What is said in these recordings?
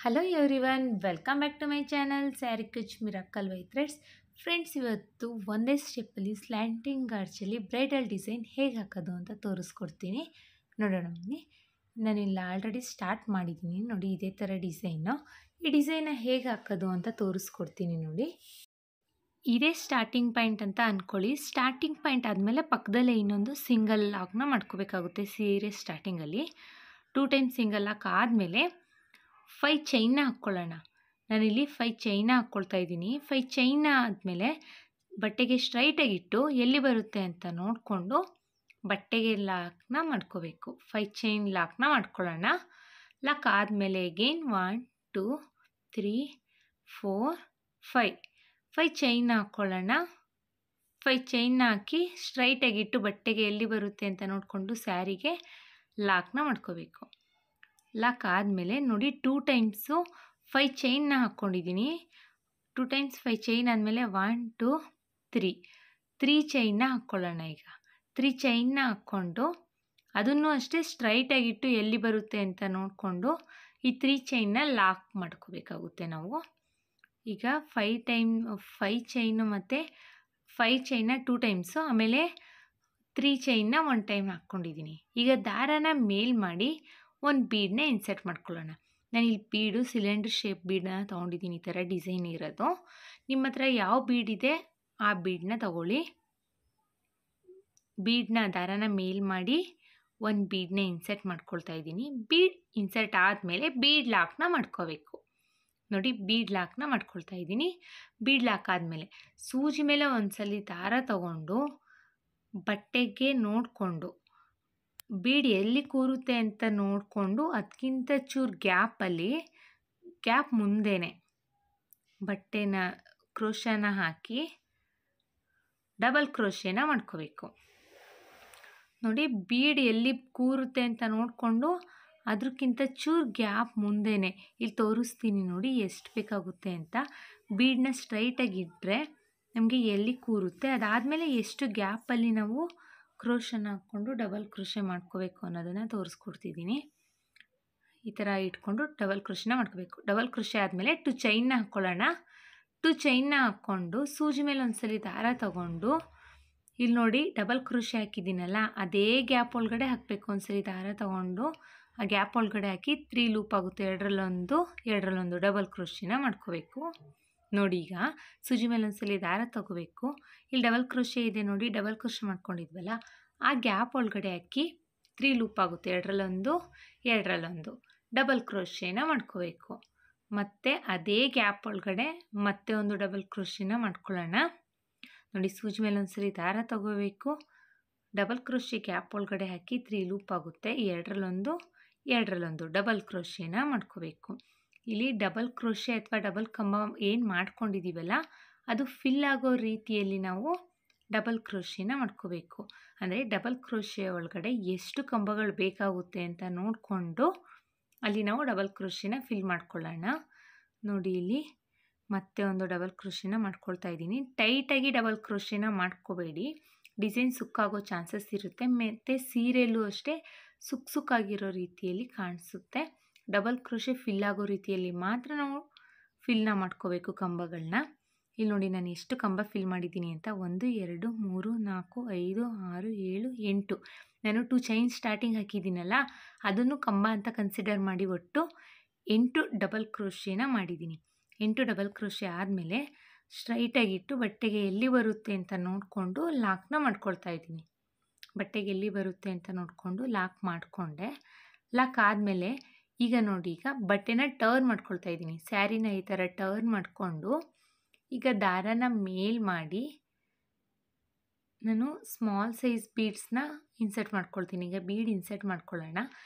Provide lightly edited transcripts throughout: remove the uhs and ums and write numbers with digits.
Hello everyone, welcome back to my channel sari ಕುಚ್ miracle by threads. Friends, ಇವತ್ತು ಒಂದೇ ಸ್ಟೆಪ್ಪಲ್ಲಿ ಸ್ಲ್ಯಾಂಟಿಂಗ್ ಆರ್ಚಲ್ಲಿ ಬ್ರೈಡಲ್ ಡಿಸೈನ್ ಹೇಗೆ ಹಾಕೋದು ಅಂತ ತೋರಿಸ್ಕೊಡ್ತೀನಿ. ನೋಡೋಣ ಬನ್ನಿ. ನಾನಿಲ್ಲ ಆಲ್ರೆಡಿ ಸ್ಟಾರ್ಟ್ ಮಾಡಿದ್ದೀನಿ ನೋಡಿ, ಇದೇ ಥರ ಡಿಸೈನು. ಈ ಡಿಸೈನ ಹೇಗೆ ಹಾಕೋದು ಅಂತ ತೋರಿಸ್ಕೊಡ್ತೀನಿ ನೋಡಿ. ಇದೇ ಸ್ಟಾರ್ಟಿಂಗ್ ಪಾಯಿಂಟ್ ಅಂತ ಅಂದ್ಕೊಳ್ಳಿ. ಸ್ಟಾರ್ಟಿಂಗ್ ಪಾಯಿಂಟ್ ಆದಮೇಲೆ ಪಕ್ಕದಲ್ಲೇ ಇನ್ನೊಂದು ಸಿಂಗಲ್ ಲಾಕ್ನ ಮಾಡ್ಕೋಬೇಕಾಗುತ್ತೆ. ಸೀರೆ ಸ್ಟಾರ್ಟಿಂಗಲ್ಲಿ 2 ಟೈಮ್ ಸಿಂಗಲ್ ಲಾಕ್ ಆದಮೇಲೆ 5 ಚೈನ್ನ ಹಾಕ್ಕೊಳ್ಳೋಣ. ನಾನಿಲ್ಲಿ 5 ಚೈನ್ನ ಹಾಕ್ಕೊಳ್ತಾ ಇದ್ದೀನಿ. 5 ಚೈನ್ನ ಆದಮೇಲೆ ಬಟ್ಟೆಗೆ ಸ್ಟ್ರೈಟಾಗಿಟ್ಟು ಎಲ್ಲಿ ಬರುತ್ತೆ ಅಂತ ನೋಡಿಕೊಂಡು ಬಟ್ಟೆಗೆ ಲಾಕ್ನ ಮಾಡ್ಕೋಬೇಕು. 5 ಚೈನ್ ಲಾಕ್ನ ಮಾಡ್ಕೊಳ್ಳೋಣ. ಲಾಕ್ ಆದಮೇಲೆ ಅಗೇನ್ 1 2 3 4 5 ಚೈನ್ನ ಹಾಕ್ಕೊಳ್ಳೋಣ. 5 ಚೈನ್ನ ಹಾಕಿ ಸ್ಟ್ರೈಟಾಗಿಟ್ಟು ಬಟ್ಟೆಗೆ ಎಲ್ಲಿ ಬರುತ್ತೆ ಅಂತ ನೋಡಿಕೊಂಡು ಸ್ಯಾರಿಗೆ ಲಾಕ್ನ ಮಾಡ್ಕೋಬೇಕು. ಲಾಕ್ ಆದಮೇಲೆ ನೋಡಿ 2 ಟೈಮ್ಸು 5 ಚೈನ್ನ ಹಾಕ್ಕೊಂಡಿದ್ದೀನಿ. 2 ಟೈಮ್ಸ್ 5 ಚೈನ್ ಆದಮೇಲೆ 1 2 3 ಚೈನ್ನ ಹಾಕ್ಕೊಳ್ಳೋಣ. ಈಗ 3 ಚೈನ್ನ ಹಾಕ್ಕೊಂಡು ಅದನ್ನು ಅಷ್ಟೇ ಸ್ಟ್ರೈಟಾಗಿಟ್ಟು ಎಲ್ಲಿ ಬರುತ್ತೆ ಅಂತ ನೋಡಿಕೊಂಡು ಈ 3 ಚೈನ್ನ ಲಾಕ್ ಮಾಡ್ಕೋಬೇಕಾಗುತ್ತೆ ನಾವು. ಈಗ 5 ಚೈನು ಮತ್ತು 5 ಚೈನ್ನ 2 ಟೈಮ್ಸು, ಆಮೇಲೆ 3 ಚೈನ್ನ 1 ಟೈಮ್ ಹಾಕ್ಕೊಂಡಿದ್ದೀನಿ. ಈಗ ದಾರಾನ ಮೇಲ್ ಮಾಡಿ ಒಂದು ಬೀಡನ್ನ ಇನ್ಸರ್ಟ್ ಮಾಡ್ಕೊಳ್ಳೋಣ. ನಾನು ಇಲ್ಲಿ ಬೀಡು ಸಿಲಿಂಡರ್ ಶೇಪ್ ಬೀಡನ್ನ ತೊಗೊಂಡಿದ್ದೀನಿ, ಈ ಥರ ಡಿಸೈನ್ ಇರೋದು. ನಿಮ್ಮ ಹತ್ರ ಯಾವ ಬೀಡಿದೆ ಆ ಬೀಡನ್ನ ತಗೊಳ್ಳಿ. ಬೀಡನ್ನ ದಾರಾನ ಮೇಲ್ ಮಾಡಿ ಒಂದು ಬೀಡನ್ನ ಇನ್ಸರ್ಟ್ ಮಾಡ್ಕೊಳ್ತಾ ಇದ್ದೀನಿ. ಬೀಡ್ ಇನ್ಸರ್ಟ್ ಆದಮೇಲೆ ಬೀಡ್ ಲಾಕ್ನ ಮಾಡ್ಕೋಬೇಕು. ನೋಡಿ, ಬೀಡ್ ಲಾಕ್ನ ಮಾಡ್ಕೊಳ್ತಾ ಇದ್ದೀನಿ. ಬೀಡ್ ಲಾಕ್ ಆದಮೇಲೆ ಸೂಜಿ ಮೇಲೆ ಒಂದ್ಸಲಿ ದಾರ ತಗೊಂಡು ಬಟ್ಟೆಗೆ ನೋಡಿಕೊಂಡು ಬೀಡ್ ಎಲ್ಲಿ ಕೂರುತ್ತೆ ಅಂತ ನೋಡಿಕೊಂಡು ಅದಕ್ಕಿಂತ ಚೂರು ಗ್ಯಾಪ್ ಮುಂದೆನೇ ಬಟ್ಟೆನ ಕ್ರೋಶನ ಹಾಕಿ ಡಬಲ್ ಕ್ರೋಶನ ಮಾಡ್ಕೋಬೇಕು. ನೋಡಿ, ಬೀಡ್ ಎಲ್ಲಿ ಕೂರುತ್ತೆ ಅಂತ ನೋಡಿಕೊಂಡು ಅದಕ್ಕಿಂತ ಚೂರು ಗ್ಯಾಪ್ ಮುಂದೆನೇ ಇಲ್ಲಿ ತೋರಿಸ್ತೀನಿ ನೋಡಿ ಎಷ್ಟು ಬೇಕಾಗುತ್ತೆ ಅಂತ. ಬೀಡನ್ನ ಸ್ಟ್ರೈಟಾಗಿಟ್ಟರೆ ನಮಗೆ ಎಲ್ಲಿ ಕೂರುತ್ತೆ, ಅದಾದಮೇಲೆ ಎಷ್ಟು ಗ್ಯಾಪಲ್ಲಿ ನಾವು ಕ್ರೋಶನ ಹಾಕ್ಕೊಂಡು ಡಬಲ್ ಕ್ರೋಶೆ ಮಾಡ್ಕೋಬೇಕು ಅನ್ನೋದನ್ನು ತೋರಿಸ್ಕೊಡ್ತಿದ್ದೀನಿ. ಈ ಥರ ಇಟ್ಕೊಂಡು ಡಬಲ್ ಕ್ರೋಶನ ಮಾಡ್ಕೋಬೇಕು. ಡಬಲ್ ಕ್ರೋಶೆ ಆದಮೇಲೆ 2 ಚೈನ್ನ ಹಾಕ್ಕೊಳ್ಳೋಣ. 2 ಚೈನ್ನ ಹಾಕ್ಕೊಂಡು ಸೂಜಿ ಮೇಲೆ ಒಂದ್ಸಲಿ ದಾರ ತಗೊಂಡು ಇಲ್ಲಿ ನೋಡಿ ಡಬಲ್ ಕ್ರೋಶೆ ಹಾಕಿದ್ದೀನಲ್ಲ, ಅದೇ ಗ್ಯಾಪ್ ಒಳಗಡೆ ಹಾಕಬೇಕು. ಒಂದ್ಸಲಿ ದಾರ ತಗೊಂಡು ಆ ಗ್ಯಾಪ್ ಒಳಗಡೆ ಹಾಕಿ 3 ಲೂಪ್ ಆಗುತ್ತೆ. ಎರಡರಲ್ಲೊಂದು ಡಬಲ್ ಕ್ರೋಶೆನ ಮಾಡ್ಕೋಬೇಕು. ನೋಡಿ, ಈಗ ಸೂಜಿ ಮೇಲೆ ಒಂದ್ಸಲಿ ದಾರ ತಗೋಬೇಕು. ಇಲ್ಲಿ ಡಬಲ್ ಕ್ರೋಶೆ ಇದೆ ನೋಡಿ, ಡಬಲ್ ಕ್ರೋಶೆ ಮಾಡ್ಕೊಂಡಿದ್ವಲ್ಲ ಆ ಗ್ಯಾಪ್ ಒಳಗಡೆ ಹಾಕಿ 3 ಲೂಪ್ ಆಗುತ್ತೆ. ಎರಡರಲ್ಲೊಂದು ಡಬಲ್ ಕ್ರೋಶೆನ ಮಾಡ್ಕೋಬೇಕು. ಮತ್ತು ಅದೇ ಗ್ಯಾಪ್ ಒಳಗಡೆ ಮತ್ತೆ ಒಂದು ಡಬಲ್ ಕ್ರೋಶೆನ ಮಾಡ್ಕೊಳ್ಳೋಣ. ನೋಡಿ, ಸೂಜಿ ಮೇಲೆ ಒಂದ್ಸಲಿ ದಾರ ತಗೋಬೇಕು. ಡಬಲ್ ಕ್ರೋಶೆ ಗ್ಯಾಪ್ ಒಳಗಡೆ ಹಾಕಿ 3 ಲೂಪ್ ಆಗುತ್ತೆ. ಎರಡರಲ್ಲೊಂದು ಡಬಲ್ ಕ್ರೋಶೆನ ಮಾಡ್ಕೋಬೇಕು. ಇಲ್ಲಿ ಡಬಲ್ ಕ್ರೋಶೆ ಅಥವಾ ಡಬಲ್ ಕಂಬ ಏನು ಮಾಡ್ಕೊಂಡಿದ್ದೀವಲ್ಲ ಅದು ಫಿಲ್ ಆಗೋ ರೀತಿಯಲ್ಲಿ ನಾವು ಡಬಲ್ ಕ್ರೋಶೆನ ಮಾಡ್ಕೋಬೇಕು. ಅಂದರೆ ಡಬಲ್ ಕ್ರೋಶೆ ಒಳಗಡೆ ಎಷ್ಟು ಕಂಬಗಳು ಬೇಕಾಗುತ್ತೆ ಅಂತ ನೋಡಿಕೊಂಡು ಅಲ್ಲಿ ನಾವು ಡಬಲ್ ಕ್ರೋಶೆನ ಫಿಲ್ ಮಾಡ್ಕೊಳ್ಳೋಣ. ನೋಡಿ, ಇಲ್ಲಿ ಮತ್ತೆ ಒಂದು ಡಬಲ್ ಕ್ರೋಶೆನ ಮಾಡ್ಕೊಳ್ತಾ ಇದ್ದೀನಿ. ಟೈಟಾಗಿ ಡಬಲ್ ಕ್ರೋಶೆನ ಮಾಡ್ಕೋಬೇಡಿ, ಡಿಸೈನ್ ಸುಕ್ಕಾಗೋ ಚಾನ್ಸಸ್ ಇರುತ್ತೆ. ಮತ್ತು ಸೀರೆಯಲ್ಲೂ ಅಷ್ಟೇ ಸುಕ್ಕಾಗಿರೋ ರೀತಿಯಲ್ಲಿ ಕಾಣಿಸುತ್ತೆ. ಡಬಲ್ ಕ್ರೋಶೆ ಫಿಲ್ ಆಗೋ ರೀತಿಯಲ್ಲಿ ಮಾತ್ರ ನಾವು ಫಿಲ್ನ ಮಾಡ್ಕೋಬೇಕು ಕಂಬಗಳನ್ನ. ಇಲ್ಲಿ ನೋಡಿ, ನಾನು ಎಷ್ಟು ಕಂಬ ಫಿಲ್ ಮಾಡಿದ್ದೀನಿ ಅಂತ. 1 2 3 4 5 6 7 8 ನಾನು 2 ಚೈನ್ ಸ್ಟಾರ್ಟಿಂಗ್ ಹಾಕಿದ್ದೀನಲ್ಲ ಅದನ್ನು ಕಂಬ ಅಂತ ಕನ್ಸಿಡರ್ ಮಾಡಿ ಒಟ್ಟು 8 ಡಬಲ್ ಕ್ರೋಶೆನ ಮಾಡಿದ್ದೀನಿ. 8 ಡಬಲ್ ಕ್ರೋಶೆ ಆದಮೇಲೆ ಸ್ಟ್ರೈಟಾಗಿಟ್ಟು ಬಟ್ಟೆಗೆ ಎಲ್ಲಿ ಬರುತ್ತೆ ಅಂತ ನೋಡಿಕೊಂಡು ಲಾಕ್ನ ಮಾಡ್ಕೊಳ್ತಾ ಇದ್ದೀನಿ. ಬಟ್ಟೆಗೆ ಎಲ್ಲಿ ಬರುತ್ತೆ ಅಂತ ನೋಡಿಕೊಂಡು ಲಾಕ್ ಮಾಡಿಕೊಂಡೆ. ಲಾಕ್ ಆದಮೇಲೆ ಈಗ ನೋಡಿ, ಈಗ ಬಟ್ಟೆನ ಟರ್ನ್ ಮಾಡ್ಕೊಳ್ತಾ ಇದ್ದೀನಿ. ಸ್ಯಾರಿನ ಈ ಥರ ಟರ್ನ್ ಮಾಡಿಕೊಂಡು ಈಗ ದಾರಾನ ಮೇಲ್ ಮಾಡಿ ನಾನು ಸ್ಮಾಲ್ ಸೈಜ್ ಬೀಡ್ಸ್ನ ಇನ್ಸರ್ಟ್ ಮಾಡ್ಕೊಳ್ತೀನಿ. ಈಗ ಬೀಡ್ ಇನ್ಸರ್ಟ್ ಮಾಡ್ಕೊಳ್ಳೋಣ.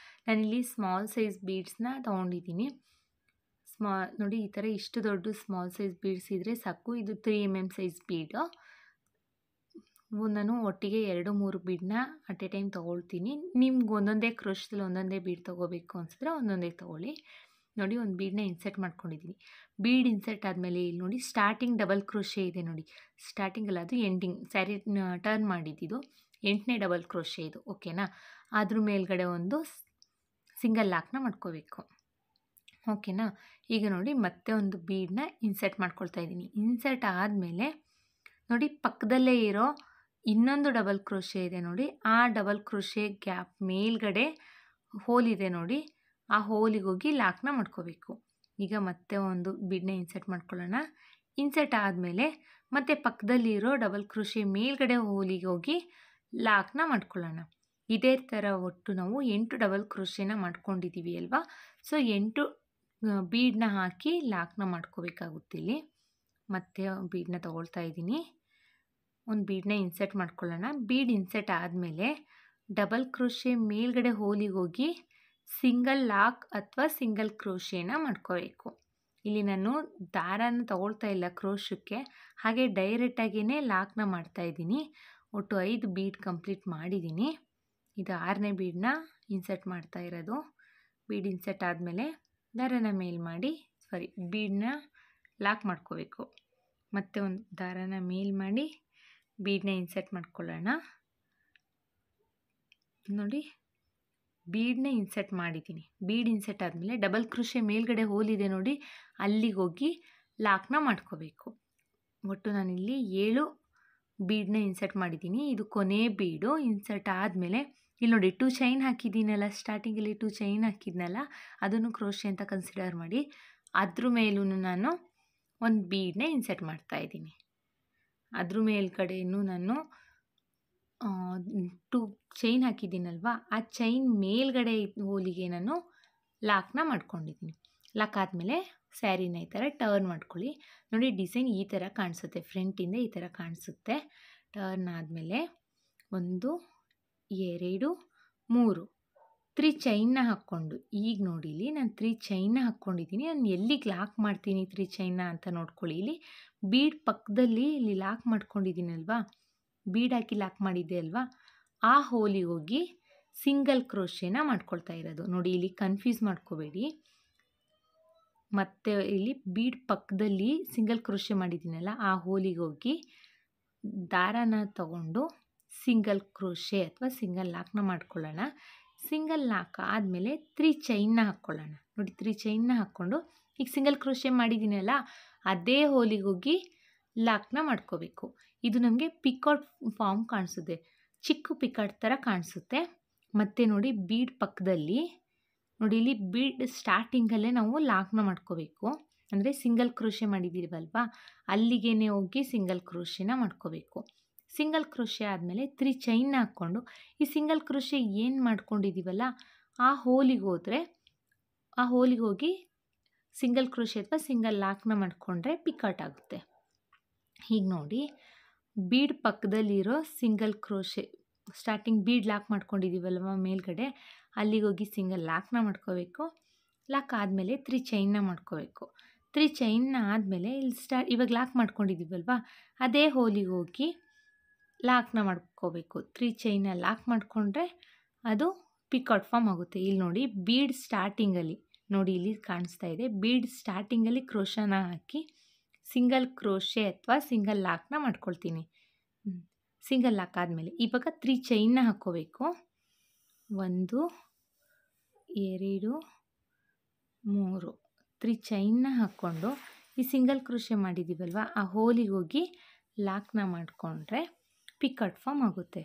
ನಾನಿಲ್ಲಿ ಸ್ಮಾಲ್ ಸೈಜ್ ಬೀಡ್ಸ್ನ ತೊಗೊಂಡಿದ್ದೀನಿ. ನೋಡಿ, ಈ ಥರ ಇಷ್ಟು ದೊಡ್ಡ ಸ್ಮಾಲ್ ಸೈಜ್ ಬೀಡ್ಸ್ ಇದ್ದರೆ ಸಾಕು. ಇದು 3 mm ಸೈಜ್ ಬೀಡು. ನಾನು ಒಟ್ಟಿಗೆ 2-3 ಬೀಡನ್ನ ಅಟ್ ಎ ಟೈಮ್ ತೊಗೊಳ್ತೀನಿ. ನಿಮ್ಗೆ ಒಂದೊಂದೇ ಕ್ರೋಶದಲ್ಲಿ ಒಂದೊಂದೇ ಬೀಡ್ ತೊಗೋಬೇಕು ಅನಿಸಿದ್ರೆ ಒಂದೊಂದೇ ತೊಗೊಳ್ಳಿ. ನೋಡಿ, ಒಂದು ಬೀಡನ್ನ ಇನ್ಸರ್ಟ್ ಮಾಡ್ಕೊಂಡಿದ್ದೀನಿ. ಬೀಡ್ ಇನ್ಸರ್ಟ್ ಆದಮೇಲೆ ಇಲ್ಲಿ ನೋಡಿ ಸ್ಟಾರ್ಟಿಂಗ್ ಡಬಲ್ ಕ್ರೋಶೆ ಇದೆ ನೋಡಿ. ಸ್ಟಾರ್ಟಿಂಗಲ್ಲ, ಅದು ಎಂಡಿಂಗ್. ಸ್ಯಾರಿ ಟರ್ನ್ ಮಾಡಿದ್ದು 8ನೇ ಡಬಲ್ ಕ್ರೋಶೆ ಇದು, ಓಕೆನಾ. ಅದ್ರ ಮೇಲ್ಗಡೆ ಒಂದು ಸಿಂಗಲ್ ಲಾಕ್ನ ಮಾಡ್ಕೋಬೇಕು. ಓಕೆನಾ. ಈಗ ನೋಡಿ ಮತ್ತೆ ಒಂದು ಬೀಡನ್ನ ಇನ್ಸರ್ಟ್ ಮಾಡ್ಕೊಳ್ತಾ ಇದ್ದೀನಿ. ಇನ್ಸರ್ಟ್ ಆದಮೇಲೆ ನೋಡಿ ಪಕ್ಕದಲ್ಲೇ ಇರೋ ಇನ್ನೊಂದು ಡಬಲ್ ಕ್ರೋಶೆ ಇದೆ ನೋಡಿ, ಆ ಡಬಲ್ ಕ್ರೋಶೆ ಗ್ಯಾಪ್ ಮೇಲ್ಗಡೆ ಹೋಲ್ ಇದೆ ನೋಡಿ, ಆ ಹೋಲಿಗೆ ಹೋಗಿ ಲಾಕ್ನ ಮಾಡ್ಕೋಬೇಕು. ಈಗ ಮತ್ತೆ ಒಂದು ಬೀಡನ್ನ ಇನ್ಸರ್ಟ್ ಮಾಡ್ಕೊಳ್ಳೋಣ. ಇನ್ಸರ್ಟ್ ಆದಮೇಲೆ ಮತ್ತೆ ಪಕ್ಕದಲ್ಲಿರೋ ಡಬಲ್ ಕ್ರೋಶೆ ಮೇಲ್ಗಡೆ ಹೋಲಿಗೆ ಹೋಗಿ ಲಾಕ್ನ ಮಾಡ್ಕೊಳ್ಳೋಣ. ಇದೇ ಥರ ಒಟ್ಟು ನಾವು 8 ಡಬಲ್ ಕ್ರೋಶೆನ ಮಾಡ್ಕೊಂಡಿದ್ದೀವಿ ಅಲ್ವಾ. ಸೊ 8 ಬೀಡನ್ನ ಹಾಕಿ ಲಾಕ್ನ ಮಾಡ್ಕೋಬೇಕಾಗುತ್ತೆ. ಇಲ್ಲಿ ಮತ್ತೆ ಬೀಡನ್ನ ತಗೊಳ್ತಾ ಇದ್ದೀನಿ. ಒಂದು ಬೀಡನ್ನ ಇನ್ಸರ್ಟ್ ಮಾಡ್ಕೊಳ್ಳೋಣ. ಬೀಡ್ ಇನ್ಸರ್ಟ್ ಆದಮೇಲೆ ಡಬಲ್ ಕ್ರೋಶೆ ಮೇಲ್ಗಡೆ ಹೋಲಿಗೆ ಹೋಗಿ ಸಿಂಗಲ್ ಲಾಕ್ ಅಥವಾ ಸಿಂಗಲ್ ಕ್ರೋಶೆನ ಮಾಡ್ಕೋಬೇಕು. ಇಲ್ಲಿ ನಾನು ದಾರನ ತಗೊಳ್ತಾ ಇಲ್ಲ ಕ್ರೋಶಕ್ಕೆ, ಹಾಗೆ ಡೈರೆಕ್ಟಾಗಿಯೇ ಲಾಕ್ನ ಮಾಡ್ತಾ ಇದ್ದೀನಿ. ಒಟ್ಟು 5 ಬೀಡ್ ಕಂಪ್ಲೀಟ್ ಮಾಡಿದ್ದೀನಿ. ಇದು 6ನೇ ಬೀಡನ್ನ ಇನ್ಸರ್ಟ್ ಮಾಡ್ತಾ ಇರೋದು. ಬೀಡ್ ಇನ್ಸರ್ಟ್ ಆದಮೇಲೆ ದಾರನ ಮೇಲ್ ಮಾಡಿ ಬೀಡನ್ನ ಲಾಕ್ ಮಾಡ್ಕೋಬೇಕು. ಮತ್ತೆ ಒಂದು ದಾರನ ಮೇಲ್ ಮಾಡಿ ಬೀಡನ್ನ ಇನ್ಸರ್ಟ್ ಮಾಡ್ಕೊಳ್ಳೋಣ. ನೋಡಿ ಬೀಡನ್ನ ಇನ್ಸರ್ಟ್ ಮಾಡಿದ್ದೀನಿ. ಬೀಡ್ ಇನ್ಸರ್ಟ್ ಆದಮೇಲೆ ಡಬಲ್ ಕ್ರೋಶೆ ಮೇಲ್ಗಡೆ ಹೋಲಿದೆ ನೋಡಿ, ಅಲ್ಲಿಗೆ ಹೋಗಿ ಲಾಕ್ನ ಮಾಡ್ಕೋಬೇಕು. ಒಟ್ಟು ನಾನಿಲ್ಲಿ 7 ಬೀಡನ್ನ ಇನ್ಸರ್ಟ್ ಮಾಡಿದ್ದೀನಿ. ಇದು ಕೊನೆ ಬೀಡು. ಇನ್ಸರ್ಟ್ ಆದಮೇಲೆ ಇಲ್ಲಿ ನೋಡಿ 2 ಚೈನ್ ಹಾಕಿದ್ದೀನಲ್ಲ, ಸ್ಟಾರ್ಟಿಂಗಲ್ಲಿ 2 ಚೈನ್ ಹಾಕಿದ್ನಲ್ಲ, ಅದನ್ನು ಕ್ರೋಶೆ ಅಂತ ಕನ್ಸಿಡರ್ ಮಾಡಿ ಅದ್ರ ಮೇಲೂ ನಾನು ಒಂದು ಬೀಡನ್ನ ಇನ್ಸರ್ಟ್ ಮಾಡ್ತಾಯಿದ್ದೀನಿ. ಅದ್ರ ಮೇಲ್ಗಡೆಯೂ ನಾನು 2 ಚೈನ್ ಹಾಕಿದ್ದೀನಲ್ವ, ಆ ಚೈನ್ ಮೇಲ್ಗಡೆ ಹೋಲಿಗೆ ನಾನು ಲಾಕ್ನ ಮಾಡ್ಕೊಂಡಿದ್ದೀನಿ. ಲಾಕ್ ಆದಮೇಲೆ ಸ್ಯಾರಿನ ಈ ಥರ ಟರ್ನ್ ಮಾಡ್ಕೊಳ್ಳಿ. ನೋಡಿ ಡಿಸೈನ್ ಈ ಥರ ಕಾಣಿಸುತ್ತೆ, ಫ್ರಂಟಿಂದ ಈ ಥರ ಕಾಣಿಸುತ್ತೆ. ಟರ್ನ್ ಆದಮೇಲೆ 1 2 3 3 ಚೈನ್ನ ಹಾಕ್ಕೊಂಡು, ಈಗ ನೋಡಿ ಇಲ್ಲಿ ನಾನು 3 ಚೈನ್ನ ಹಾಕ್ಕೊಂಡಿದ್ದೀನಿ. ನಾನು ಎಲ್ಲಿಗೆ ಲಾಕ್ ಮಾಡ್ತೀನಿ 3 ಚೈನ್ನ ಅಂತ ನೋಡ್ಕೊಳ್ಳಿ. ಇಲ್ಲಿ ಬೀಡ್ ಪಕ್ಕದಲ್ಲಿ ಇಲ್ಲಿ ಲಾಕ್ ಮಾಡ್ಕೊಂಡಿದ್ದೀನಲ್ವಾ, ಬೀಡ್ ಹಾಕಿ ಲಾಕ್ ಮಾಡಿದ್ದೆ ಅಲ್ವಾ, ಆ ಹೋಲಿಗೆ ಹೋಗಿ ಸಿಂಗಲ್ ಕ್ರೋಶೆನ ಮಾಡ್ಕೊಳ್ತಾ ಇರೋದು. ನೋಡಿ ಇಲ್ಲಿ ಕನ್ಫ್ಯೂಸ್ ಮಾಡ್ಕೋಬೇಡಿ. ಮತ್ತು ಇಲ್ಲಿ ಬೀಡ್ ಪಕ್ಕದಲ್ಲಿ ಸಿಂಗಲ್ ಕ್ರೋಶೆ ಮಾಡಿದ್ದೀನಲ್ಲ, ಆ ಹೋಲಿಗೆ ಹೋಗಿ ದಾರನ ತಗೊಂಡು ಸಿಂಗಲ್ ಕ್ರೋಶೆ ಅಥವಾ ಸಿಂಗಲ್ ಲಾಕ್ನ ಮಾಡ್ಕೊಳ್ಳೋಣ. ಸಿಂಗಲ್ ಲಾಕ್ ಆದಮೇಲೆ 3 ಚೈನ್ನ ಹಾಕ್ಕೊಳ್ಳೋಣ. ನೋಡಿ 3 ಚೈನ್ನ ಹಾಕ್ಕೊಂಡು ಈಗ ಸಿಂಗಲ್ ಕ್ರೋಶೆ ಮಾಡಿದ್ದೀನಲ್ಲ, ಅದೇ ಹೋಲಿಗೆ ಹೋಗಿ ಲಾಕ್ನ ಮಾಡ್ಕೋಬೇಕು. ಇದು ನಮಗೆ ಪಿಕಾಟ್ ಫಾರ್ಮ್ ಕಾಣಿಸುತ್ತೆ, ಚಿಕ್ಕ ಪಿಕಾಟ್ ಥರ ಕಾಣಿಸುತ್ತೆ. ಮತ್ತು ನೋಡಿ ಬೀಡ್ ಪಕ್ಕದಲ್ಲಿ ನೋಡಿ ಇಲ್ಲಿ ಬೀಡ್ ಸ್ಟಾರ್ಟಿಂಗಲ್ಲೇ ನಾವು ಲಾಕ್ನ ಮಾಡ್ಕೋಬೇಕು. ಅಂದರೆ ಸಿಂಗಲ್ ಕ್ರೋಶೆ ಮಾಡಿದ್ದೀವಲ್ವಾ, ಅಲ್ಲಿಗೇ ಹೋಗಿ ಸಿಂಗಲ್ ಕ್ರೋಶೆನ ಮಾಡ್ಕೋಬೇಕು. ಸಿಂಗಲ್ ಕ್ರೋಶೆ ಆದಮೇಲೆ 3 ಚೈನ್ನ ಹಾಕ್ಕೊಂಡು ಈ ಸಿಂಗಲ್ ಕ್ರೋಶೆ ಏನು ಮಾಡ್ಕೊಂಡಿದ್ದೀವಲ್ಲ, ಆ ಹೋಲಿಗೆ ಹೋದರೆ ಆ ಹೋಲಿಗೆ ಹೋಗಿ ಸಿಂಗಲ್ ಕ್ರೋಶೆ ಅಥವಾ ಸಿಂಗಲ್ ಲಾಕ್ನ ಮಾಡಿಕೊಂಡ್ರೆ ಪಿಕಾಟ್ ಆಗುತ್ತೆ. ಹೀಗೆ ನೋಡಿ ಬೀಡ್ ಪಕ್ಕದಲ್ಲಿರೋ single crochet starting bead lock ಮಾಡ್ಕೊಂಡಿದ್ದೀವಲ್ವ ಮೇಲ್ಗಡೆ, ಅಲ್ಲಿಗೆ ಹೋಗಿ ಸಿಂಗಲ್ ಲಾಕ್ನ ಮಾಡ್ಕೋಬೇಕು. ಲಾಕ್ ಆದಮೇಲೆ 3 ಚೈನ್ನ ಮಾಡ್ಕೋಬೇಕು. 3 ಚೈನ್ನ ಆದಮೇಲೆ ಇಲ್ಲಿ ಇವಾಗ ಲಾಕ್ ಮಾಡ್ಕೊಂಡಿದ್ದೀವಲ್ವ, ಅದೇ ಹೋಲಿಗೆ ಹೋಗಿ ಲಾಕ್ನ ಮಾಡ್ಕೋಬೇಕು. 3 ಚೈನ್ನ ಲಾಕ್ ಮಾಡಿಕೊಂಡ್ರೆ ಅದು ಪಿಕಾಟ್ ಫಾರ್ಮ್ ಆಗುತ್ತೆ. ಇಲ್ಲಿ ನೋಡಿ ಬೀಡ್ ಸ್ಟಾರ್ಟಿಂಗಲ್ಲಿ ನೋಡಿ ಇಲ್ಲಿ ಕಾಣಿಸ್ತಾ ಇದೆ, ಬೀಡ್ ಸ್ಟಾರ್ಟಿಂಗಲ್ಲಿ ಕ್ರೋಶನ ಹಾಕಿ ಸಿಂಗಲ್ ಕ್ರೋಶೆ ಅಥವಾ ಸಿಂಗಲ್ ಲಾಕ್ನ ಮಾಡ್ಕೊಳ್ತೀನಿ. ಸಿಂಗಲ್ ಲಾಕ್ ಆದಮೇಲೆ ಇವಾಗ 3 ಚೈನ್ನ ಹಾಕ್ಕೋಬೇಕು. 1 2 3 3 ಚೈನ್ನ ಹಾಕ್ಕೊಂಡು ಈ ಸಿಂಗಲ್ ಕ್ರೋಶೆ ಮಾಡಿದ್ದೀವಲ್ವ, ಆ ಹೋಲಿಗೆ ಹೋಗಿ ಲಾಕ್ನ ಮಾಡಿಕೊಂಡ್ರೆ ಪಿಕಾಟ್ ಫಾರ್ಮ್ ಆಗುತ್ತೆ.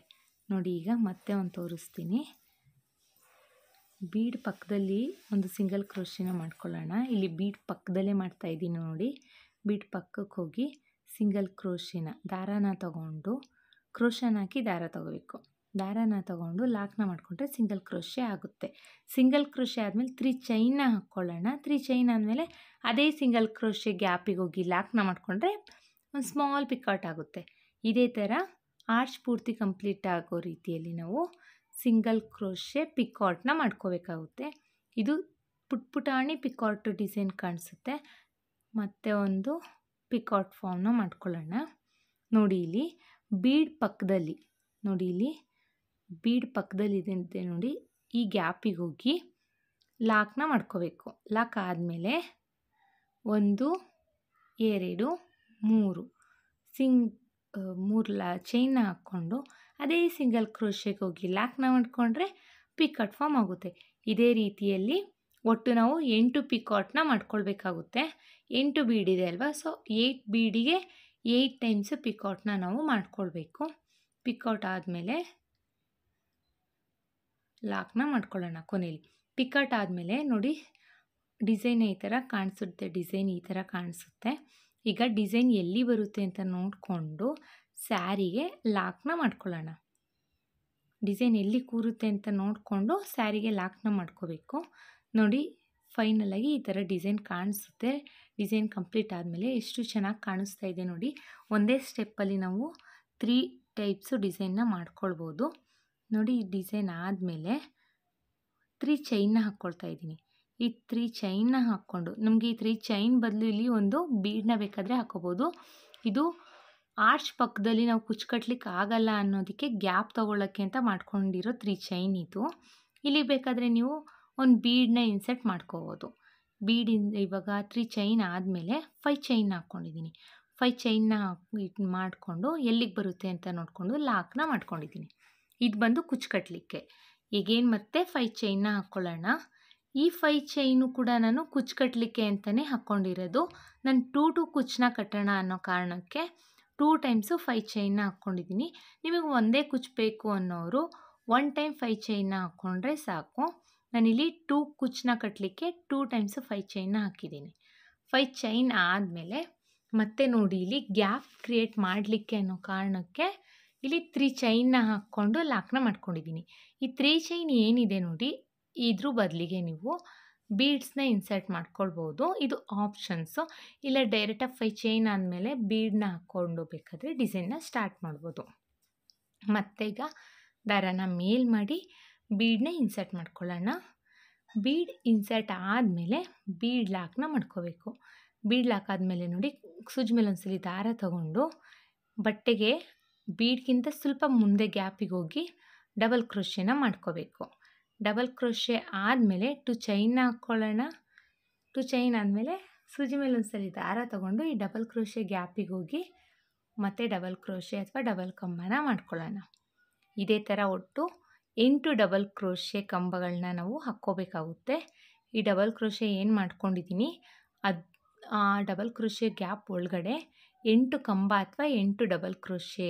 ನೋಡಿ ಈಗ ಮತ್ತೆ ಒಂದು ತೋರಿಸ್ತೀನಿ. ಬೀಡ್ ಪಕ್ಕದಲ್ಲಿ ಒಂದು ಸಿಂಗಲ್ ಕ್ರೋಶೆನ ಮಾಡ್ಕೊಳ್ಳೋಣ. ಇಲ್ಲಿ ಬೀಡ್ ಪಕ್ಕದಲ್ಲೇ ಮಾಡ್ತಾಯಿದ್ದೀನಿ ನೋಡಿ. ಬೀಡ್ ಪಕ್ಕಕ್ಕೆ ಹೋಗಿ ಸಿಂಗಲ್ ಕ್ರೋಶೆನ ದಾರನ ತಗೊಂಡು ಕ್ರೋಶನ ಹಾಕಿ ದಾರ ತಗೋಬೇಕು. ದಾರನ ತಗೊಂಡು ಲಾಕ್ನ ಮಾಡಿಕೊಂಡ್ರೆ ಸಿಂಗಲ್ ಕ್ರೋಶೆ ಆಗುತ್ತೆ. ಸಿಂಗಲ್ ಕ್ರೋಶೆ ಆದಮೇಲೆ 3 ಚೈನ್ನ ಹಾಕ್ಕೊಳ್ಳೋಣ. 3 ಚೈನ್ ಆದಮೇಲೆ ಅದೇ ಸಿಂಗಲ್ ಕ್ರೋಶೆ ಗ್ಯಾಪಿಗೆ ಹೋಗಿ ಲಾಕ್ನ ಮಾಡಿಕೊಂಡ್ರೆ ಒಂದು ಸ್ಮಾಲ್ ಪಿಕಾಟ್ ಆಗುತ್ತೆ. ಇದೇ ಥರ ಆರ್ಚ್ ಪೂರ್ತಿ ಕಂಪ್ಲೀಟ್ ಆಗೋ ರೀತಿಯಲ್ಲಿ ನಾವು ಸಿಂಗಲ್ ಕ್ರೋಶೆ ಪಿಕಾಟ್ನ ಮಾಡ್ಕೋಬೇಕಾಗುತ್ತೆ. ಇದು ಪುಟಾಣಿ ಪಿಕಾಟ್ ಡಿಸೈನ್ ಕಾಣಿಸುತ್ತೆ. ಮತ್ತು ಒಂದು ಪಿಕಾಟ್ ಫಾರ್ಮ್ನ ಮಾಡ್ಕೊಳ್ಳೋಣ. ನೋಡಿ ಇಲ್ಲಿ ಬೀಡ್ ಪಕ್ಕದಲ್ಲಿ ನೋಡಿ ಇಲ್ಲಿ ಬೀಡ್ ಪಕ್ಕದಲ್ಲಿದೆ ನೋಡಿ, ಈ ಗ್ಯಾಪಿಗೆ ಹೋಗಿ ಲಾಕ್ನ ಮಾಡ್ಕೋಬೇಕು. ಲಾಕ್ ಆದಮೇಲೆ 1 2 3 ಚೈನ್ನ ಹಾಕ್ಕೊಂಡು ಅದೇ ಸಿಂಗಲ್ ಕ್ರೋಶೆಗೆ ಹೋಗಿ ಲಾಕ್ನ ಮಾಡಿಕೊಂಡ್ರೆ ಪಿಕಾಟ್ ಫಾರ್ಮ್ ಆಗುತ್ತೆ. ಇದೇ ರೀತಿಯಲ್ಲಿ ಒಟ್ಟು ನಾವು 8 ಪಿಕಾಟ್ನ ಮಾಡ್ಕೊಳ್ಬೇಕಾಗುತ್ತೆ. 8 ಬೀಡಿದೆ ಅಲ್ವಾ, ಸೊ 8 ಬೀಡಿಗೆ 8 ಟೈಮ್ಸ್ ಪಿಕಾಟ್ನ ನಾವು ಮಾಡ್ಕೊಳ್ಬೇಕು. ಪಿಕಾಟ್ ಆದಮೇಲೆ ಲಾಕ್ನ ಮಾಡ್ಕೊಳ್ಳೋಣ ಕೊನೆಯಲ್ಲಿ. ಪಿಕಾಟ್ ಆದಮೇಲೆ ನೋಡಿ ಡಿಸೈನ್ ಈ ಥರ ಕಾಣಿಸುತ್ತೆ, ಡಿಸೈನ್ ಈ ಥರ ಕಾಣಿಸುತ್ತೆ. ಈಗ ಡಿಸೈನ್ ಎಲ್ಲಿ ಬರುತ್ತೆ ಅಂತ ನೋಡಿಕೊಂಡು ಸ್ಯಾರಿಗೆ ಲಾಕ್ನ ಮಾಡ್ಕೊಳ್ಳೋಣ. ಡಿಸೈನ್ ಎಲ್ಲಿ ಕೂರುತ್ತೆ ಅಂತ ನೋಡಿಕೊಂಡು ಸ್ಯಾರಿಗೆ ಲಾಕ್ನ ಮಾಡ್ಕೋಬೇಕು. ನೋಡಿ ಫೈನಲಾಗಿ ಈ ಥರ ಡಿಸೈನ್ ಕಾಣಿಸುತ್ತೆ. ಡಿಸೈನ್ ಕಂಪ್ಲೀಟ್ ಆದಮೇಲೆ ಎಷ್ಟು ಚೆನ್ನಾಗಿ ಕಾಣಿಸ್ತಾ ಇದೆ ನೋಡಿ. ಒಂದೇ ಸ್ಟೆಪ್ಪಲ್ಲಿ ನಾವು 3 ಟೈಪ್ಸು ಡಿಸೈನ್ನ ಮಾಡ್ಕೊಳ್ಬೋದು. ನೋಡಿ ಈ ಡಿಸೈನ್ ಆದಮೇಲೆ 3 ಚೈನ್ನ ಹಾಕ್ಕೊಳ್ತಾ ಇದ್ದೀನಿ. ಈ 3 ಚೈನ್ನ ಹಾಕ್ಕೊಂಡು ನಮಗೆ ಈ 3 ಚೈನ್ ಬದಲು ಇಲ್ಲಿ ಒಂದು ಬೀಡನ್ನ ಬೇಕಾದರೆ ಹಾಕೋಬೋದು. ಇದು ಆರ್ಚ್ ಪಕ್ಕದಲ್ಲಿ ನಾವು ಕುಚ್ಕಟ್ಲಿಕ್ಕೆ ಆಗಲ್ಲ ಅನ್ನೋದಕ್ಕೆ ಗ್ಯಾಪ್ ತೊಗೊಳ್ಳೋಕ್ಕೆ ಅಂತ ಮಾಡ್ಕೊಂಡಿರೋ 3 ಚೈನ್ ಇದು. ಇಲ್ಲಿ ಬೇಕಾದರೆ ನೀವು ಒಂದು ಬೀಡನ್ನ ಇನ್ಸರ್ಟ್ ಮಾಡ್ಕೋಬೋದು. ಇವಾಗ 3 ಚೈನ್ ಆದಮೇಲೆ 5 ಚೈನ್ನ ಹಾಕ್ಕೊಂಡಿದ್ದೀನಿ. 5 ಚೈನ್ನ ಮಾಡಿಕೊಂಡು ಎಲ್ಲಿಗೆ ಬರುತ್ತೆ ಅಂತ ನೋಡಿಕೊಂಡು ಲಾಕ್ನ ಮಾಡ್ಕೊಂಡಿದ್ದೀನಿ. ಇದು ಬಂದು ಕುಚ್ಕಟ್ಲಿಕ್ಕೆ. ಈಗೇನು ಮತ್ತೆ 5 ಚೈನ್ನ ಹಾಕ್ಕೊಳ್ಳೋಣ. ಈ 5 ಚೈನು ಕೂಡ ನಾನು ಕುಚ್ಕಟ್ಲಿಕ್ಕೆ ಅಂತಲೇ ಹಾಕ್ಕೊಂಡಿರೋದು. ನಾನು 2 ಕುಚ್ಚನ್ನ ಕಟ್ಟೋಣ ಅನ್ನೋ ಕಾರಣಕ್ಕೆ 2 ಟೈಮ್ಸು 5 ಚೈನ್ನ ಹಾಕ್ಕೊಂಡಿದ್ದೀನಿ. ನಿಮಗೆ ಒಂದೇ ಕುಚ್ಚು ಬೇಕು ಅನ್ನೋರು 1 ಟೈಮ್ 5 ಚೈನ್ನ ಹಾಕ್ಕೊಂಡ್ರೆ ಸಾಕು. ನಾನಿಲ್ಲಿ 2 ಕುಚ್ಚನ್ನ ಕಟ್ಟಲಿಕ್ಕೆ 2 ಟೈಮ್ಸು 5 ಚೈನ್ನ ಹಾಕಿದ್ದೀನಿ. 5 ಚೈನ್ ಆದಮೇಲೆ ಮತ್ತೆ ನೋಡಿ ಇಲ್ಲಿ ಗ್ಯಾಪ್ ಕ್ರಿಯೇಟ್ ಮಾಡಲಿಕ್ಕೆ ಅನ್ನೋ ಕಾರಣಕ್ಕೆ ಇಲ್ಲಿ 3 ಚೈನ್ನ ಹಾಕ್ಕೊಂಡು ಲಾಕ್ನ ಮಾಡ್ಕೊಂಡಿದ್ದೀನಿ. ಈ 3 ಚೈನ್ ಏನಿದೆ ನೋಡಿ, ಇದ್ರ ಬದಲಿಗೆ ನೀವು ಬೀಡ್ಸ್ನ ಇನ್ಸರ್ಟ್ ಮಾಡ್ಕೊಳ್ಬೋದು. ಇದು ಆಪ್ಷನ್ಸು. ಇಲ್ಲ ಡೈರೆಕ್ಟಾಗಿ 5 ಚೈನ್ ಆದಮೇಲೆ ಬೀಡನ್ನ ಹಾಕ್ಕೊಂಡು ಬೇಕಾದರೆ ಡಿಸೈನ್ನ ಸ್ಟಾರ್ಟ್ ಮಾಡ್ಬೋದು. ಮತ್ತು ಈಗ ದಾರನ ಮೇಲ್ ಮಾಡಿ ಬೀಡನ್ನ ಇನ್ಸರ್ಟ್ ಮಾಡ್ಕೊಳ್ಳೋಣ. ಬೀಡ್ ಇನ್ಸರ್ಟ್ ಆದಮೇಲೆ ಬೀಡ್ ಲಾಕ್ನ ಮಾಡ್ಕೋಬೇಕು. ಬೀಡ್ ಲಾಕ್ ಆದಮೇಲೆ ನೋಡಿ ಸೂಜಿ ಮೇಲೆ ಒಂದ್ಸಲಿ ದಾರ ತಗೊಂಡು ಬಟ್ಟೆಗೆ ಬೀಡ್ಗಿಂತ ಸ್ವಲ್ಪ ಮುಂದೆ ಗ್ಯಾಪಿಗೆ ಹೋಗಿ ಡಬಲ್ ಕ್ರೋಶೆನ ಮಾಡ್ಕೋಬೇಕು. ಡಬಲ್ ಕ್ರೋಶೆ ಆದಮೇಲೆ 2 ಚೈನ್ನ ಹಾಕ್ಕೊಳ್ಳೋಣ. 2 ಚೈನ್ ಆದಮೇಲೆ ಸೂಜಿ ಮೇಲೆ ಒಂದ್ಸಲಿ ದಾರ ತಗೊಂಡು ಈ ಡಬಲ್ ಕ್ರೋಶೆ ಗ್ಯಾಪಿಗೆ ಹೋಗಿ ಮತ್ತೆ ಡಬಲ್ ಕ್ರೋಶೆ ಅಥವಾ ಡಬಲ್ ಕಂಬನ ಮಾಡ್ಕೊಳ್ಳೋಣ. ಇದೇ ಥರ ಒಟ್ಟು 8 ಡಬಲ್ ಕ್ರೋಶೆ ಕಂಬಗಳನ್ನ ನಾವು ಹಾಕ್ಕೋಬೇಕಾಗುತ್ತೆ. ಈ ಡಬಲ್ ಕ್ರೋಶೆ ಏನು ಮಾಡ್ಕೊಂಡಿದ್ದೀನಿ ಆ ಡಬಲ್ ಕ್ರೋಶೆ ಗ್ಯಾಪ್ ಒಳಗಡೆ 8 ಕಂಬ ಅಥವಾ 8 ಡಬಲ್ ಕ್ರೋಶೆ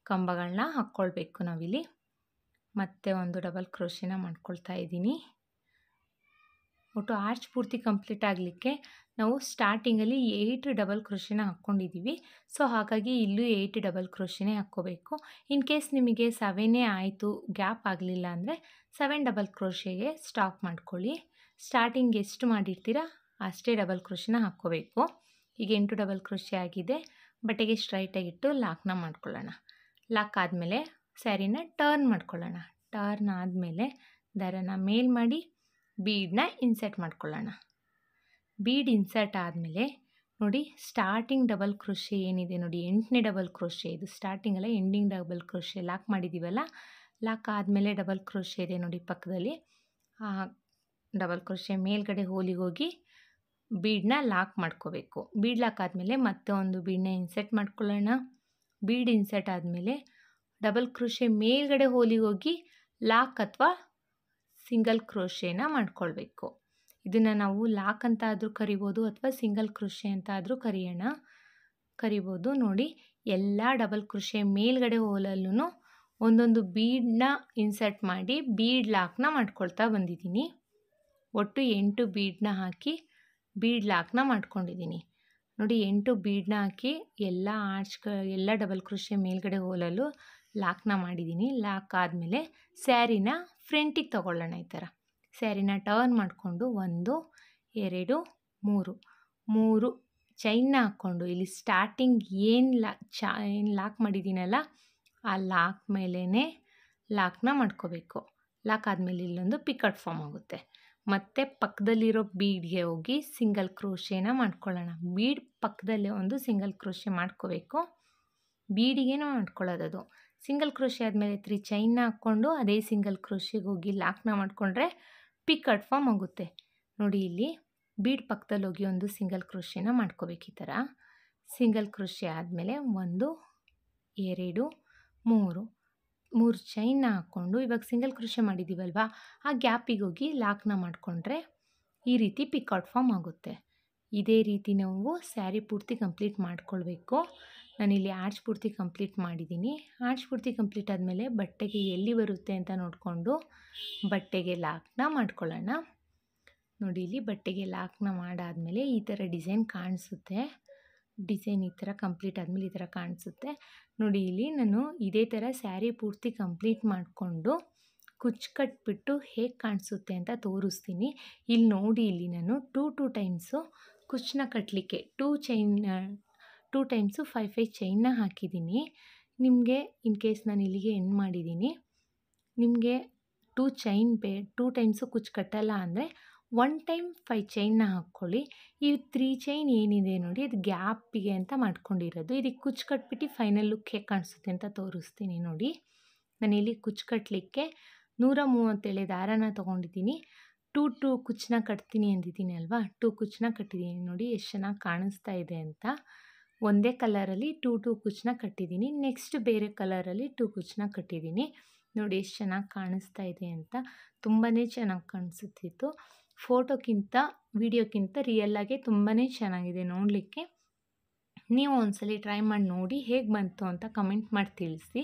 ಕಂಬಗಳನ್ನ ಹಾಕ್ಕೊಳ್ಬೇಕು ನಾವಿಲ್ಲಿ. ಮತ್ತೆ ಒಂದು ಡಬಲ್ ಕ್ರೋಶೆನ ಮಾಡ್ಕೊಳ್ತಾ ಇದ್ದೀನಿ. ಒಟ್ಟು ಆರ್ಚ್ ಪೂರ್ತಿ ಕಂಪ್ಲೀಟ್ ಆಗಲಿಕ್ಕೆ ನಾವು ಸ್ಟಾರ್ಟಿಂಗಲ್ಲಿ 8 ಡಬಲ್ ಕ್ರೋಶೆನ ಹಾಕ್ಕೊಂಡಿದ್ದೀವಿ. ಸೊ ಹಾಗಾಗಿ ಇಲ್ಲೂ 8 ಡಬಲ್ ಕ್ರೋಶೆನೇ ಹಾಕ್ಕೋಬೇಕು. ಇನ್ ಕೇಸ್ ನಿಮಗೆ 7 ಆಯಿತು, ಗ್ಯಾಪ್ ಆಗಲಿಲ್ಲ ಅಂದರೆ 7 ಡಬಲ್ ಕ್ರೋಶೆಗೆ ಸ್ಟಾಪ್ ಮಾಡ್ಕೊಳ್ಳಿ. ಸ್ಟಾರ್ಟಿಂಗ್ ಎಷ್ಟು ಮಾಡಿರ್ತೀರಾ ಅಷ್ಟೇ ಡಬಲ್ ಕ್ರೋಶೆನ ಹಾಕ್ಕೋಬೇಕು. ಈಗ 8 ಡಬಲ್ ಕ್ರೋಶೆ ಆಗಿದೆ. ಬಟ್ಟೆಗೆ ಸ್ಟ್ರೈಟಾಗಿಟ್ಟು ಲಾಕ್ನ ಮಾಡ್ಕೊಳ್ಳೋಣ. ಲಾಕ್ ಆದಮೇಲೆ ಸ್ಯಾರಿನ ಟರ್ನ್ ಮಾಡ್ಕೊಳ್ಳೋಣ. ಟರ್ನ್ ಆದಮೇಲೆ ದಾರನ ಮೇಲ್ ಮಾಡಿ ಬೀಡನ್ನ ಇನ್ಸರ್ಟ್ ಮಾಡ್ಕೊಳ್ಳೋಣ. ಬೀಡ್ ಇನ್ಸರ್ಟ್ ಆದಮೇಲೆ ನೋಡಿ ಸ್ಟಾರ್ಟಿಂಗ್ ಡಬಲ್ ಕ್ರೋಶೆ ಏನಿದೆ ನೋಡಿ 8ನೇ ಡಬಲ್ ಕ್ರೋಶೆ, ಇದು ಸ್ಟಾರ್ಟಿಂಗಲ್ಲ ಎಂಡಿಂಗ್ ಡಬಲ್ ಕ್ರೋಶೆ ಲಾಕ್ ಮಾಡಿದ್ದೀವಲ್ಲ, ಲಾಕ್ ಆದಮೇಲೆ ಡಬಲ್ ಕ್ರೋಶೆ ಇದೆ ನೋಡಿ ಪಕ್ಕದಲ್ಲಿ, ಆ ಡಬಲ್ ಕ್ರೋಶೆ ಮೇಲ್ಗಡೆ ಹೋಲಿಗೆ ಹೋಗಿ ಬೀಡನ್ನ ಲಾಕ್ ಮಾಡ್ಕೋಬೇಕು. ಬೀಡ್ ಲಾಕ್ ಆದಮೇಲೆ ಮತ್ತೆ ಒಂದು ಬೀಡನ್ನ ಇನ್ಸರ್ಟ್ ಮಾಡ್ಕೊಳ್ಳೋಣ. ಬೀಡ್ ಇನ್ಸರ್ಟ್ ಆದಮೇಲೆ ಡಬಲ್ ಕ್ರೋಶೆ ಮೇಲ್ಗಡೆ ಹೋಲಿಗೆ ಹೋಗಿ ಲಾಕ್ ಅಥವಾ ಸಿಂಗಲ್ ಕ್ರೋಶೆನ ಮಾಡ್ಕೊಳ್ಬೇಕು. ಇದನ್ನು ನಾವು ಲಾಕ್ ಅಂತ ಆದರೂ ಕರಿಬೋದು ಅಥವಾ ಸಿಂಗಲ್ ಕ್ರೋಶೆ ಅಂತ ಆದರೂ ಕರಿಬೋದು. ನೋಡಿ ಎಲ್ಲ ಡಬಲ್ ಕ್ರೋಶೆ ಮೇಲ್ಗಡೆ ಹೋಲಲ್ಲೂ ಒಂದೊಂದು ಬೀಡನ್ನ ಇನ್ಸರ್ಟ್ ಮಾಡಿ ಬೀಡ್ ಲಾಕ್ನ ಮಾಡ್ಕೊಳ್ತಾ ಬಂದಿದ್ದೀನಿ. ಒಟ್ಟು 8 ಬೀಡನ್ನ ಹಾಕಿ ಬೀಡ್ ಲಾಕ್ನ ಮಾಡ್ಕೊಂಡಿದ್ದೀನಿ. ನೋಡಿ 8 ಬೀಡನ್ನ ಹಾಕಿ ಎಲ್ಲ ಡಬಲ್ ಕ್ರೋಶೆ ಮೇಲ್ಗಡೆ ಹೋಲಲ್ಲೂ ಲಾಕ್ನ ಮಾಡಿದ್ದೀನಿ. ಲಾಕ್ ಆದಮೇಲೆ ಸ್ಯಾರಿನ ಫ್ರಂಟಿಗೆ ತೊಗೊಳ್ಳೋಣ. ಈ ಥರ ಸ್ಯಾರಿನ ಟರ್ನ್ ಮಾಡಿಕೊಂಡು 1 2 3 ಚೈನ್ನ ಹಾಕ್ಕೊಂಡು ಇಲ್ಲಿ ಸ್ಟಾರ್ಟಿಂಗ್ ಏನು ಲಾಕ್ ಮಾಡಿದ್ದೀನಲ್ಲ ಆ ಲಾಕ್ ಮೇಲೇ ಲಾಕ್ನ ಮಾಡ್ಕೋಬೇಕು. ಲಾಕ್ ಆದಮೇಲೆ ಇಲ್ಲೊಂದು ಪಿಕಟ್ ಫಾರ್ಮ್ ಆಗುತ್ತೆ. ಮತ್ತು ಪಕ್ಕದಲ್ಲಿರೋ ಬೀಡ್ಗೆ ಹೋಗಿ ಸಿಂಗಲ್ ಕ್ರೋಶೆನ ಮಾಡ್ಕೊಳ್ಳೋಣ. ಬೀಡ್ ಪಕ್ಕದಲ್ಲೇ ಒಂದು ಸಿಂಗಲ್ ಕ್ರೋಶೆ ಮಾಡ್ಕೋಬೇಕು. ಬೀಡಿಗೇನೋ ಮಾಡ್ಕೊಳ್ಳೋದದು. ಸಿಂಗಲ್ ಕ್ರೋಶೆ ಆದಮೇಲೆ 3 ಚೈನ್ನ ಹಾಕ್ಕೊಂಡು ಅದೇ ಸಿಂಗಲ್ ಕ್ರೋಶೆಗೆ ಹೋಗಿ ಲಾಕ್ನ ಮಾಡಿಕೊಂಡ್ರೆ ಪಿಕಟ್ ಫಾರ್ಮ್ ಆಗುತ್ತೆ. ನೋಡಿ ಇಲ್ಲಿ ಬೀಡ್ ಪಕ್ಕದಲ್ಲಿ ಹೋಗಿ ಒಂದು ಸಿಂಗಲ್ ಕ್ರೋಶೆನ ಮಾಡ್ಕೋಬೇಕು. ಈ ಥರ ಸಿಂಗಲ್ ಕ್ರೋಶೆ ಆದಮೇಲೆ 1 2 3 ಚೈನ್ನ ಹಾಕ್ಕೊಂಡು ಇವಾಗ ಸಿಂಗಲ್ ಕ್ರೋಶೆ ಮಾಡಿದ್ದೀವಲ್ವ ಆ ಗ್ಯಾಪಿಗೆ ಹೋಗಿ ಲಾಕ್ನ ಮಾಡಿಕೊಂಡ್ರೆ ಈ ರೀತಿ ಪಿಕಾಟ್ ಫಾರ್ಮ್ ಆಗುತ್ತೆ. ಇದೇ ರೀತಿ ನಾವು ಸ್ಯಾರಿ ಪೂರ್ತಿ ಕಂಪ್ಲೀಟ್ ಮಾಡ್ಕೊಳ್ಬೇಕು. ನಾನಿಲ್ಲಿ ಆರ್ಚ್ ಪೂರ್ತಿ ಕಂಪ್ಲೀಟ್ ಮಾಡಿದ್ದೀನಿ. ಆರ್ಚ್ ಪೂರ್ತಿ ಕಂಪ್ಲೀಟ್ ಆದಮೇಲೆ ಬಟ್ಟೆಗೆ ಎಲ್ಲಿ ಬರುತ್ತೆ ಅಂತ ನೋಡಿಕೊಂಡು ಬಟ್ಟೆಗೆ ಲಾಕ್ನ ಮಾಡ್ಕೊಳ್ಳೋಣ. ನೋಡಿ, ಇಲ್ಲಿ ಬಟ್ಟೆಗೆ ಲಾಕ್ನ ಮಾಡಾದಮೇಲೆ ಈ ಥರ ಡಿಸೈನ್ ಕಾಣಿಸುತ್ತೆ. ಡಿಸೈನ್ ಈ ಥರ ಕಂಪ್ಲೀಟ್ ಆದಮೇಲೆ ಈ ಥರ ಕಾಣಿಸುತ್ತೆ. ನೋಡಿ, ಇಲ್ಲಿ ನಾನು ಇದೇ ಥರ ಸ್ಯಾರಿ ಪೂರ್ತಿ ಕಂಪ್ಲೀಟ್ ಮಾಡಿಕೊಂಡು ಕುಚ್ಚು ಕಟ್ಬಿಟ್ಟು ಹೇಗೆ ಕಾಣಿಸುತ್ತೆ ಅಂತ ತೋರಿಸ್ತೀನಿ. ಇಲ್ಲಿ ನೋಡಿ, ಇಲ್ಲಿ ನಾನು ಟೂ ಟೈಮ್ಸು ಕುಚ್ಚನ್ನ ಕಟ್ಟಲಿಕ್ಕೆ 2 ಟೈಮ್ಸು 5 ಚೈನ್ನ ಹಾಕಿದ್ದೀನಿ. ನಿಮಗೆ ಇನ್ ಕೇಸ್ ನಾನು ಇಲ್ಲಿಗೆ ಎಂಡ್ ಮಾಡಿದ್ದೀನಿ, ನಿಮಗೆ 2 ಟೈಮ್ಸು ಕುಚ್ಚು ಕಟ್ಟಲ್ಲ ಅಂದರೆ 1 ಟೈಮ್ 5 ಚೈನ್ನ ಹಾಕ್ಕೊಳ್ಳಿ. ಈ 3 ಚೈನ್ ಏನಿದೆ ನೋಡಿ, ಅದು ಗ್ಯಾಪಿಗೆ ಅಂತ ಮಾಡ್ಕೊಂಡಿರೋದು. ಇದಕ್ಕೆ ಕುಚ್ಚು ಕಟ್ಬಿಟ್ಟು ಫೈನಲ್ ಲುಕ್ ಹೇಗೆ ಕಾಣಿಸುತ್ತೆ ಅಂತ ತೋರಿಸ್ತೀನಿ. ನೋಡಿ, ನಾನಿಲ್ಲಿ ಕುಚ್ಚು ಕಟ್ಟಲಿಕ್ಕೆ 137 ದಾರನ ತೊಗೊಂಡಿದ್ದೀನಿ. 2 ಕುಚ್ಚನ್ನ ಕಟ್ತೀನಿ ಅಂದಿದ್ದೀನಿ ಅಲ್ವಾ, 2 ಕುಚ್ಚನ್ನ ಕಟ್ಟಿದ್ದೀನಿ. ನೋಡಿ ಎಷ್ಟು ಚೆನ್ನಾಗಿ ಕಾಣಿಸ್ತಾ ಇದೆ ಅಂತ. ಒಂದೇ ಕಲರಲ್ಲಿ 2 ಕುಚ್ಚನ್ನ ಕಟ್ಟಿದ್ದೀನಿ. ನೆಕ್ಸ್ಟ್ ಬೇರೆ ಕಲರಲ್ಲಿ 2 ಕುಚ್ಚನ್ನ ಕಟ್ಟಿದ್ದೀನಿ. ನೋಡಿ ಎಷ್ಟು ಚೆನ್ನಾಗಿ ಕಾಣಿಸ್ತಾ ಇದೆ ಅಂತ. ತುಂಬಾ ಚೆನ್ನಾಗಿ ಕಾಣಿಸುತ್ತಿತ್ತು. ಫೋಟೋಕ್ಕಿಂತ ವಿಡಿಯೋಕ್ಕಿಂತ ರಿಯಲ್ಲಾಗೆ ತುಂಬಾ ಚೆನ್ನಾಗಿದೆ ನೋಡಲಿಕ್ಕೆ. ನೀವು ಒಂದ್ಸಲಿ ಟ್ರೈ ಮಾಡಿ ನೋಡಿ ಹೇಗೆ ಬಂತು ಅಂತ ಕಮೆಂಟ್ ಮಾಡಿ ತಿಳಿಸಿ.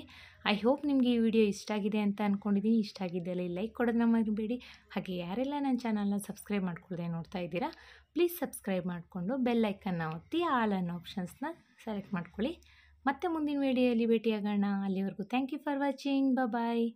ಐ ಹೋಪ್ ನಿಮಗೆ ಈ ವಿಡಿಯೋ ಇಷ್ಟ ಆಗಿದೆ ಅಂತ ಅಂದ್ಕೊಂಡಿದ್ದೀನಿ. ಇಷ್ಟ ಆಗಿದ್ದಲ್ಲಿ ಲೈಕ್ ಕೊಡೋದನ್ನ ಮರಿಬೇಡಿ. ಹಾಗೆ ಯಾರೆಲ್ಲ ನನ್ನ ಚಾನಲ್ನ ಸಬ್ಸ್ಕ್ರೈಬ್ ಮಾಡ್ಕೊಳ್ಳದೆ ನೋಡ್ತಾ ಇದ್ದೀರಾ, ಪ್ಲೀಸ್ ಸಬ್ಸ್ಕ್ರೈಬ್ ಮಾಡಿಕೊಂಡು ಬೆಲ್ ಐಕನ್ನ ಒತ್ತಿ ಆಲ್ ಅನ್ನೋ ಆಪ್ಷನ್ಸ್ನ ಸೆಲೆಕ್ಟ್ ಮಾಡ್ಕೊಳ್ಳಿ. ಮತ್ತೆ ಮುಂದಿನ ವಿಡಿಯೋಯಲ್ಲಿ ಭೇಟಿಯಾಗೋಣ. ಅಲ್ಲಿವರೆಗೂ thank you for watching. Bye.